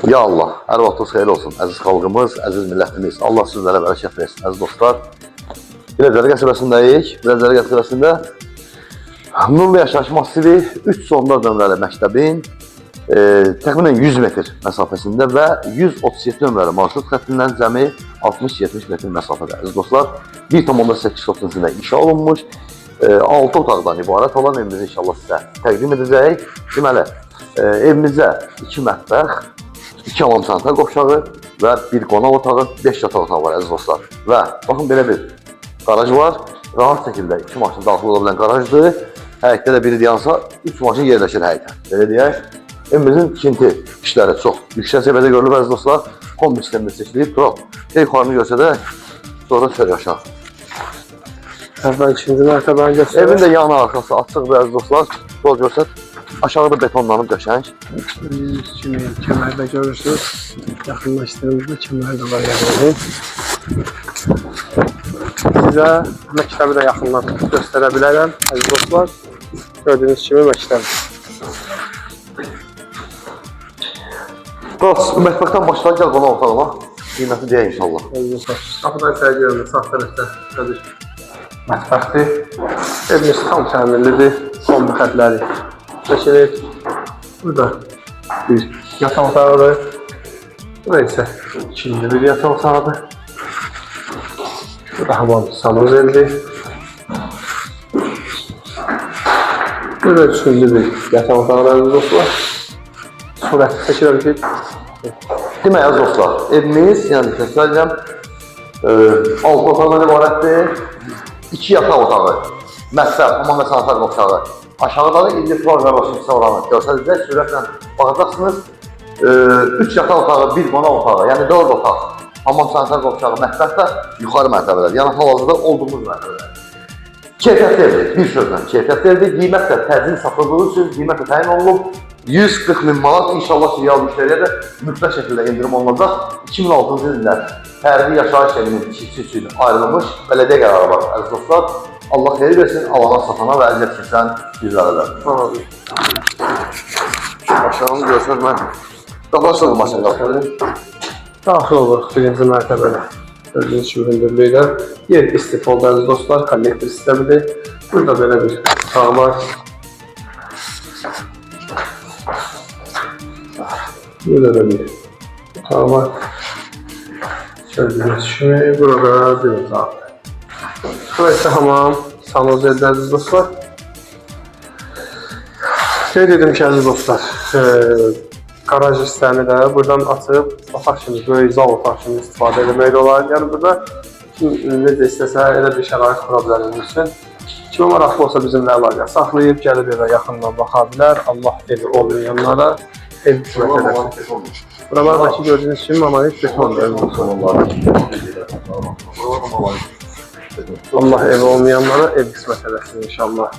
Ya Allah, hər vaxtınız xeyir olsun, əziz xalqımız, əziz millətimiz. Allah sizlərə bərəkət versin, əziz dostlar. Biləcəri qəsəbəsindəyik. Biləcəri qəsəbəsində Nurlu Yaşayış Massivi 3 sonda nömrəli məktəbin təxminən 100 metr məsafəsində və 137 nömrəli marşrut xəttindən cəmi 60-70 metr məsafədə. Əziz dostlar, 1,8 sotun inşa olunmuş 6 otaqdan ibarət olan evimizi inşallah sizə təqdim edəcəyik. Deməli, evimizdə 2 mətbəx, 2 hamam sanitar qovşağı və 1 qonaq otağı, 5 yataq otağı var əziz dostlar. Və baxın belə bir qaraj var. Rahat şəkildə 2 maşın daxil ola bilən qarajdır. Həyətdə də biri dayansa 3 maşın yerləşir həyətə. Belə deyək. Evimizin tikinti işləri çox yüksək səviyyədə görülür əziz dostlar. Kombi sistemində seçilib. Duraq. Yuxarını göstərək. Sonra şöyle aşağı. Əvvəl ikinci mərtəbəni göstərək. Evin də yanı arxası açıqdır əziz dostlar. Yol göstər. Aşağıda betonlanıb qəşəng. Kimi kəmərdə görürsünüz. Yaxınlaşdığımızda kəmər də var yəni. Sizə məktəbi də yaxından göstərə bilərəm əziz dostlar. Gördüyünüz kimi məktəb. Mətbəxdən başlayaq, gəl qonaq otağıma. Qiyməti deyək inşallah. Əziz dostlar, qapıdan içəri görünür, sağ tərəfdə bir mətbəxdir. Evimiz tam təmirlidir, kombi xətləri çəkilir. Burada bir yataq otağıdır. Burada isə ikinci bir yataq otağıdır. Burada hamam sanuzeldir. Burada üçüncü bir yataq otağıdır əziz dostlar. Surətli çəkirəm ki, Demək əziz dostlar, evimiz, yəni təkrar edirəm, 6 otaqdan ibarətdir, 2 yataq otağı, mətbəx, hamam və sanitar qovşağı. Aşağıda da individual qardaşın oranı göstərəcək, sürətlə baxacaqsınız. 3 yataq otağı, 1 qonaq otağı, yəni 4 otaq, hamam sanitar qovşağı, mətbəx də yuxarı mərtəbələr, yəni hal-hazırda olduğumuz mərtəbələr. Keyfiyyətli evdir, bir sözlə keyfiyyətli evdir, qiymət də təcil satıldığı üçün qiymət də təyin olunub. 140 min manat inşallah real müştəriyə də mütləq şəkildə indirim olunacaq. 2006-cı ildə fərdi yaşayış evinin tikintisi üçün ayrılmış bələdiyyə qərarı var əziz dostlar. Allah xeyir versin, alana, satana və əziyyət keçən bizlərə də. Aşağını görsək mən daha sonra maşın qalxırım. daxil oluruq birinci mərtəbədə. Gördüyünüz kimi hündürlükdə yer istifolda əziz dostlar, kollektor sistemidir. Burada belə bir otaq var. Burada da bir otaq var. Gördüğünüz kimi burada bir otaq. Burası hamam, sanuzeldə əziz dostlar. Qeyd edim ki əziz dostlar, garaj hissəni də buradan açıb otaq kimi, böyük zal otaq kimi istifadə etmək olar. Yəni burada necə istəsə elə bir şərait qura bilərsiniz üçün. Kimə maraqlı olsa bizimlə əlaqə saxlayıb, gəlib evə yaxından baxa bilər. Allah evi olmayanlara ev qismət edəsin. Buralardakı gördüyünüz kimi monolit betondur. Allah evi olmayanlara ev qismət edəsin inşallah.